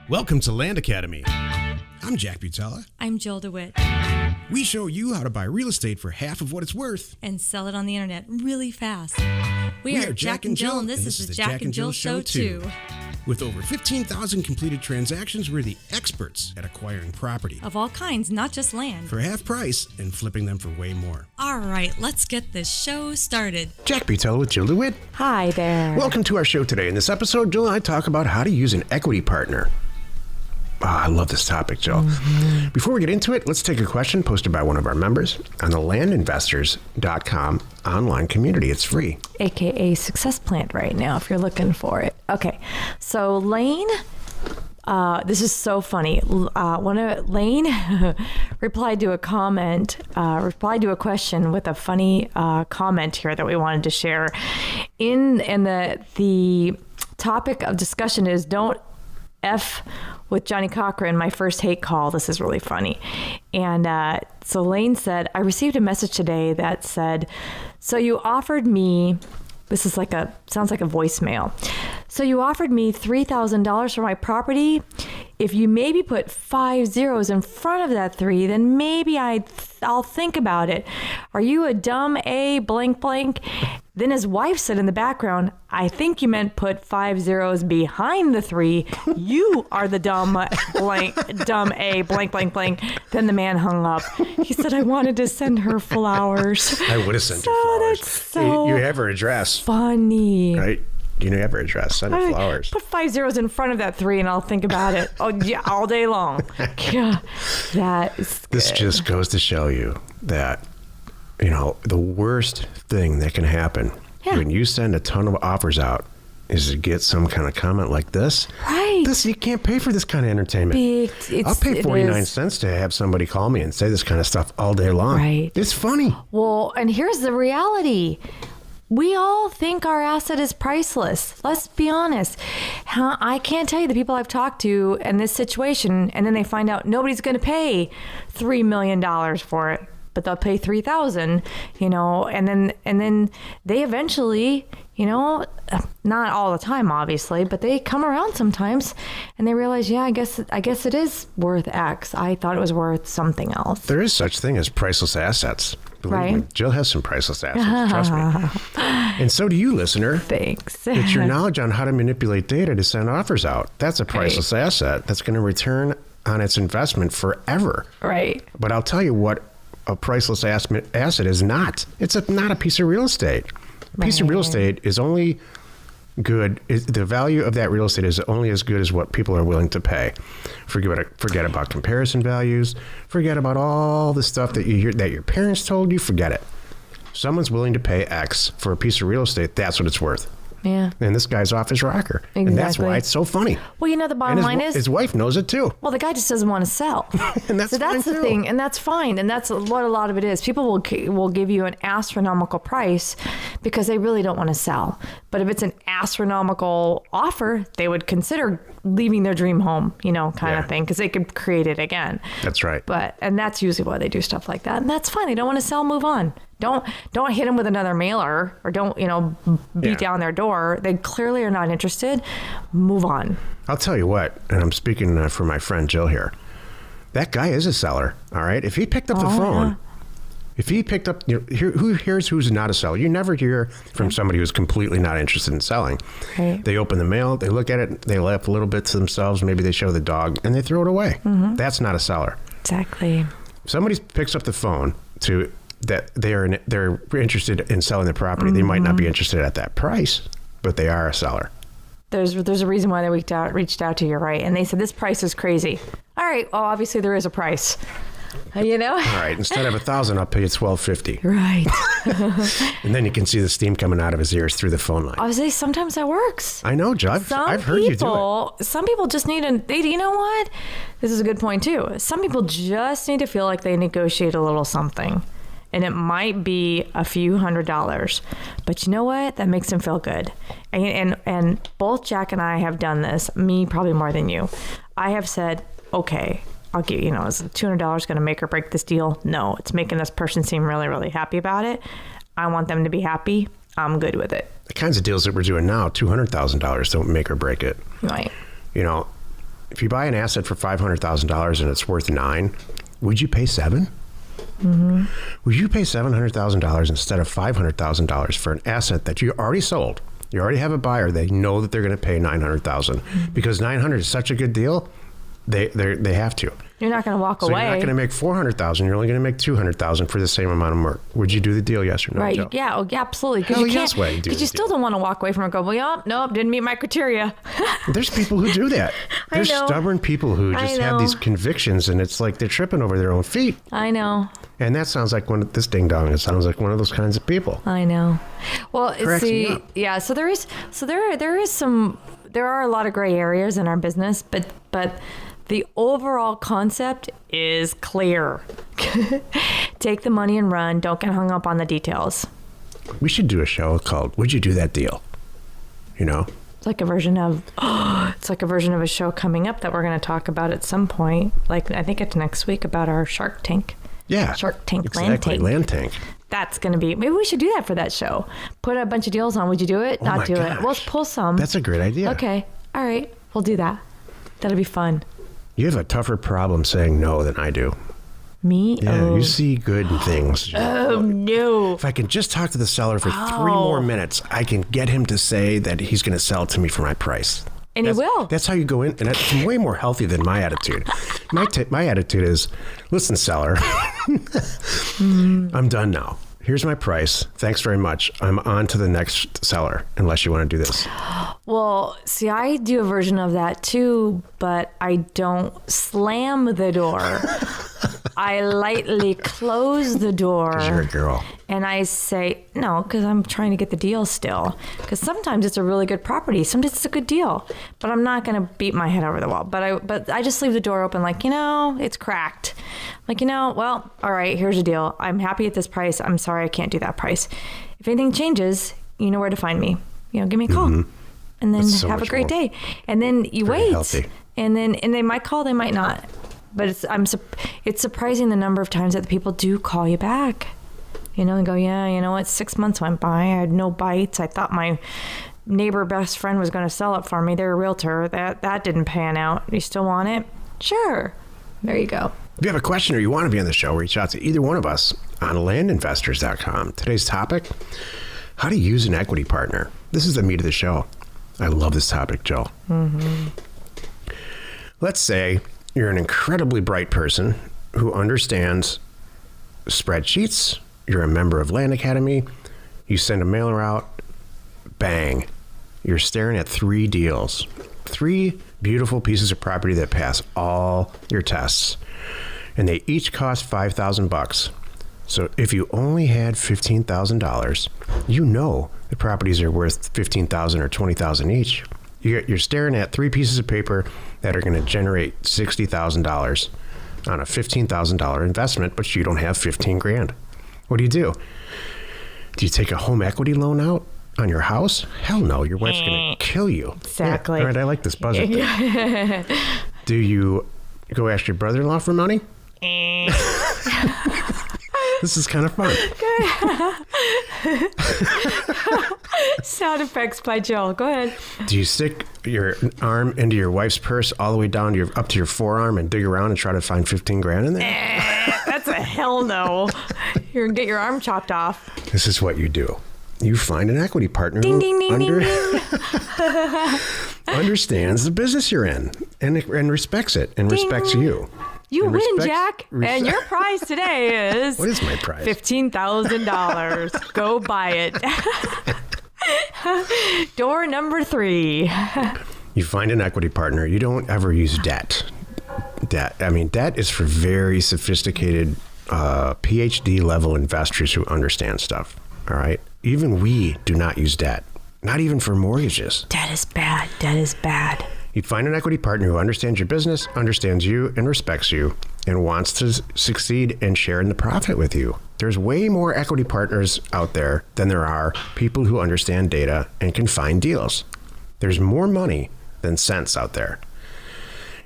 Welcome to Land Academy. I'm Jack Butala. I'm Jill DeWit. We show you how to buy real estate for half of what it's worth. And sell it on the internet really fast. We are Jack and Jill, and this is the Jack and Jill Show 2. With over 15,000 completed transactions, we're the experts at acquiring property. Of all kinds, not just land. For half price and flipping them for way more. All right, let's get this show started. Jack Butala with Jill DeWit. Hi there. Welcome to our show today. In this episode, Jill and I talk about how to use an equity partner. Oh, I love this topic, Jill. Mm-hmm. Before we get into it, let's take a question posted by one of our members on the landinvestors.com online community. It's free. A.K.A. Success Plant right now, if you're looking for it. Okay, so Lane, this is so funny. Lane replied to a question with a funny comment here that we wanted to share. And the topic of discussion is don't F with Johnny Cokrin, my first hate call. This is really funny. And so Lane said, I received a message today that said, so you offered me, this is sounds like a voicemail. So you offered me $3,000 for my property. If you maybe put 5 zeros in front of that 3, then maybe I'll think about it. Are you a dumb A blank blank? Then his wife said in the background, I think you meant put 5 zeros behind the 3. You are the dumb A blank blank blank. Then the man hung up. He said, I wanted to send her flowers. I would have sent her flowers. That's so you have her address. Funny. Right? You have her address. Send her flowers. Put 5 zeros in front of that 3 and I'll think about it. Oh, yeah, all day long. Yeah, that is good. This just goes to show you that, the worst thing that can happen when you send a ton of offers out is to get some kind of comment like this. Right. You can't pay for this kind of entertainment. I'll pay 49 cents to have somebody call me and say this kind of stuff all day long. Right. It's funny. Well, and here's the reality. We all think our asset is priceless. Let's be honest. I can't tell you the people I've talked to in this situation, and then they find out nobody's going to pay $3 million for it, but they'll pay $3,000, and then they eventually, not all the time, obviously, but they come around sometimes and they realize, I guess it is worth X. I thought it was worth something else. There is such thing as priceless assets. Believe me, Jill has some priceless assets, trust me. And so do you, listener. Thanks. It's your knowledge on how to manipulate data to send offers out. That's a priceless asset that's going to return on its investment forever. Right. But I'll tell you what a priceless asset is not. It's not a piece of real estate. A piece of real estate is only good. The value of that real estate is only as good as what people are willing to pay. Forget about comparison values. Forget about all the stuff that you hear that your parents told you. Forget it. Someone's willing to pay X for a piece of real estate. That's what it's worth. Yeah. And this guy's off his rocker. Exactly. And that's why it's so funny. Well, the bottom line is... his wife knows it too. Well, the guy just doesn't want to sell. And that's the thing. And that's fine. And that's what a lot of it is. People will give you an astronomical price because they really don't want to sell. But if it's an astronomical offer, they would consider leaving their dream home, kind of thing, because they could create it again. That's right. And that's usually why they do stuff like that. And that's fine. They don't want to sell, move on. Don't hit them with another mailer or don't, beat down their door. They clearly are not interested. Move on. I'll tell you what, and I'm speaking for my friend Jill here. That guy is a seller, all right? If he picked up the phone, if he picked up, here's who's not a seller. You never hear from somebody who's completely not interested in selling. Right. They open the mail, they look at it, they laugh a little bit to themselves, maybe they show the dog, and they throw it away. Mm-hmm. That's not a seller. Exactly. If somebody picks up the phone that they're interested in selling the property. Mm-hmm. They might not be interested at that price, but they are a seller. There's a reason why they reached out to you, right? And they said, this price is crazy. All right, well, obviously there is a price. All right, instead of $1,000, I'll pay you $1,250. Right. And then you can see the steam coming out of his ears through the phone line. I was saying sometimes that works. I know, Joe. I've heard you do it. Some people just need you know what? This is a good point too. Some people just need to feel like they negotiate a little something. And it might be a few $100s, but you know what? That makes them feel good. And both Jack and I have done this, me probably more than you. I have said, okay, I'll give is $200 going to make or break this deal? No, it's making this person seem really, really happy about it. I want them to be happy. I'm good with it. The kinds of deals that we're doing now, $200,000 don't make or break it. Right. If you buy an asset for $500,000 and it's worth $9,000, would you pay $7,000? Mm-hmm. Would you pay $700,000 instead of $500,000 for an asset that you already sold? You already have a buyer. They know that they're going to pay $900,000 because $900,000 is such a good deal. They have to. You're not going to walk So away. you're not going to make $400,000. You're only going to make $200,000 for the same amount of work. Would you do the deal? Yes or no? Right. Joe? Yeah. Oh, yeah, absolutely. Hell yes, why you do Because the you still deal. don't want to walk away from it and go, well, nope, didn't meet my criteria. There's people who do that. I There's know. stubborn people who just have know. these convictions, and it's like they're tripping over their own feet. I know. And that sounds like this ding dong. It sounds like one of those kinds of people. I know. Well, Cracks me see, up. yeah. So there are a lot of gray areas in our business, but the overall concept is clear. Take the money and run. Don't get hung up on the details. We should do a show called "Would You Do That Deal?" You know, It's like a version of a show coming up that we're going to talk about at some point. Like I think it's next week about our Shark Tank. yeah, Shark Tank, exactly, land tank. land tank. That's going to be, maybe we should do that for that show. Put a bunch of deals on. Would you do it? Oh my Not do gosh. it. We'll pull some. That's a great idea. Okay. All right. We'll do that. That'll be fun. You have a tougher problem saying no than I do. Me? Yeah, Oh. you see good in things. Oh, no. If I can just talk to the seller for 3 more minutes, I can get him to say that he's going to sell it to me for my price. And he will. That's how you go in, and that's way more healthy than my attitude. My attitude is, listen, seller, I'm done now. Here's my price. Thanks very much. I'm on to the next seller, unless you want to do this. Well, see, I do a version of that too, but I don't slam the door. I lightly close the door. 'Cause you're a girl. And I say, no, because I'm trying to get the deal still. Because sometimes it's a really good property. Sometimes it's a good deal. But I'm not going to beat my head over the wall. But I just leave the door open like, it's cracked. Like, well, all right, here's the deal. I'm happy at this price. I'm sorry I can't do that price. If anything changes, you know where to find me. Give me a call. And then That's so have a much great more day. And then you very wait. healthy. And they might call, they might not. But it's surprising the number of times that the people do call you back. And go, yeah, you know what? 6 months went by. I had no bites. I thought my neighbor best friend was going to sell it for me. They're a realtor. That didn't pan out. You still want it? Sure. There you go. If you have a question or you want to be on the show, reach out to either one of us on landinvestors.com. Today's topic, how to use an equity partner. This is the meat of the show. I love this topic, Jill. Mm-hmm. Let's say you're an incredibly bright person who understands spreadsheets. You're a member of Land Academy. You send a mailer out. Bang. You're staring at 3 deals. 3 beautiful pieces of property that pass all your tests. And they each cost $5,000. So if you only had $15,000, the properties are worth $15,000 or $20,000 each. You're staring at 3 pieces of paper that are going to generate $60,000 on a $15,000 investment, but you don't have $15,000. What do? Do you take a home equity loan out on your house? Hell no, your wife's going to kill you. Exactly. Yeah, all right, I like this buzzer. Do you go ask your brother-in-law for money? This is kind of fun. Sound effects by Jill. Go ahead. Do you stick your arm into your wife's purse all the way down up to your forearm and dig around and try to find $15,000 in there? That's a hell no. You're going to get your arm chopped off. This is what you do. You find an equity partner Ding, who ding, ding, ding, ding. understands the business you're in and respects it and respects you. You And win, respects- Jack. And your prize today is... What is my prize? $15,000. Go buy it. Door number 3. You find an equity partner. You don't ever use debt. Debt is for very sophisticated PhD level investors who understand stuff. All right. Even we do not use debt. Not even for mortgages. Debt is bad. Debt is bad. You find an equity partner who understands your business, understands you, and respects you, and wants to succeed and share in the profit with you. There's way more equity partners out there than there are people who understand data and can find deals. There's more money than sense out there.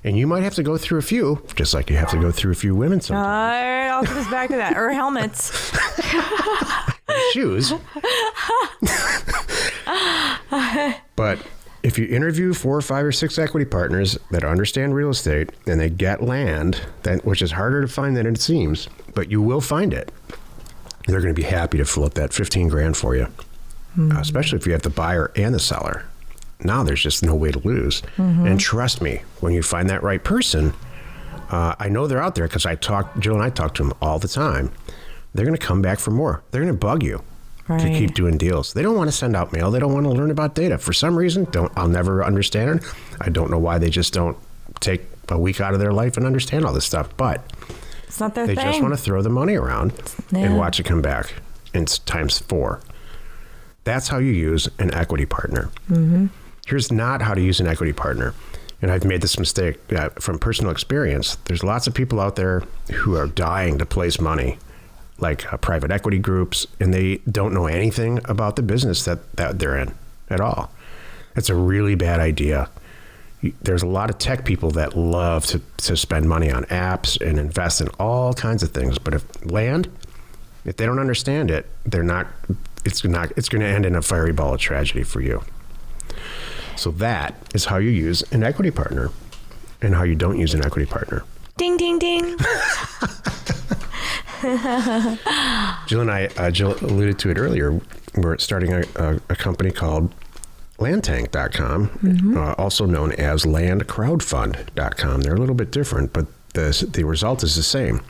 And you might have to go through a few, just like you have to go through a few women sometimes. I'll come back to that. Or helmets. Shoes. But if you interview 4 or 5 or 6 equity partners that understand real estate and they get land, which is harder to find than it seems, but you will find it, they're going to be happy to float that 15 grand for you, especially if you have the buyer and the seller. Now there's just no way to lose. And trust me, when you find that right person, I know they're out there because Jill and I talk to them all the time. They're going to come back for more. They're going to bug you to keep doing deals. They don't want to send out mail. They don't want to learn about data. For some reason, I'll never understand it. I don't know why they just don't take a week out of their life and understand all this stuff. But it's not their thing. They just want to throw the money around and watch it come back in times 4. That's how you use an equity partner. Here's not how to use an equity partner. And I've made this mistake from personal experience. There's lots of people out there who are dying to place money, like private equity groups, and they don't know anything about the business that they're in at all. It's a really bad idea. There's a lot of tech people that love to spend money on apps and invest in all kinds of things. But if they don't understand it, it's going to end in a fiery ball of tragedy for you. So that is how you use an equity partner and how you don't use an equity partner. Ding, ding, ding. Jill and I, Jill alluded to it earlier, we're starting a company called landtank.com, also known as landcrowdfund.com. They're a little bit different, but the result is the same.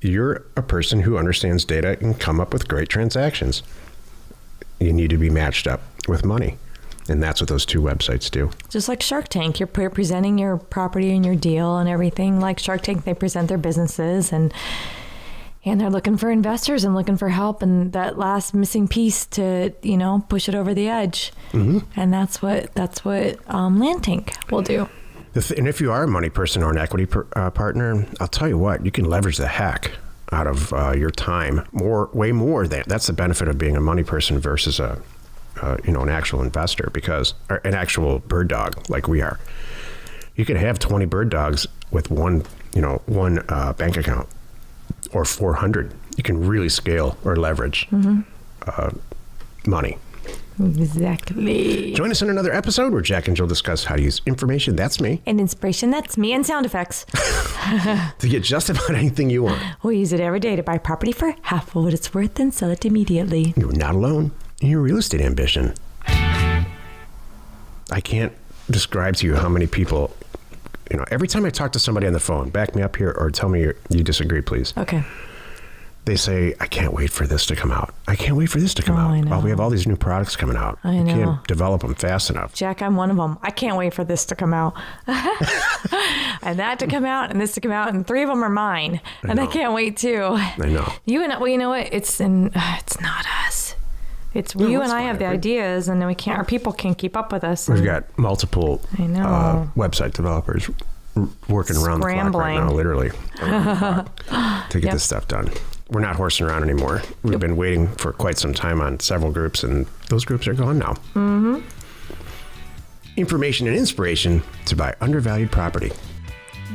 You're a person who understands data and come up with great transactions. You need to be matched up with money. And that's what those 2 websites do. Just like Shark Tank, you're presenting your property and your deal and everything. Like Shark Tank, they present their businesses and they're looking for investors and looking for help and that last missing piece to, push it over the edge. And that's what Land Tank will do. And if you are a money person or an equity partner, I'll tell you what, you can leverage the heck out of your time way more than that's the benefit of being a money person versus an actual investor, because an actual bird dog like we are. You could have 20 bird dogs with one bank account or 400. You can really scale or leverage money. Exactly. Join us in another episode where Jack and Jill discuss how to use information, that's me, and inspiration, that's me, and sound effects to get just about anything you want. We'll use it every day to buy property for half of what it's worth and sell it immediately. You're not alone in your real estate ambition. I can't describe to you how many people, every time I talk to somebody on the phone, back me up here or tell me you disagree, please. Okay. They say, I can't wait for this to come out. I can't wait for this to come out. I know. We have all these new products coming out. I know. Can't develop them fast enough. Jack, I'm one of them. I can't wait for this to come out. And that to come out and this to come out. And 3 of them are mine. And I can't wait too. I know. You know what? It's not us. It's you and I have the ideas, and then our people can't keep up with us. We've got multiple website developers working around the clock right now, literally, to get this stuff done. We're not horsing around anymore. We've been waiting for quite some time on several groups, and those groups are gone now. Information and inspiration to buy undervalued property.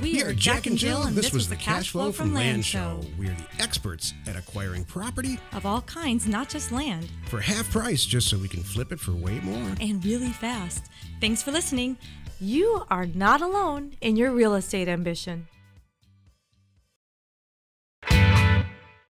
We are Jack and Jill, and this was the Cash Flow from Land Show. We are the experts at acquiring property Of all kinds, not just land. for half price, just so we can flip it for way more. And really fast. Thanks for listening. You are not alone in your real estate ambition.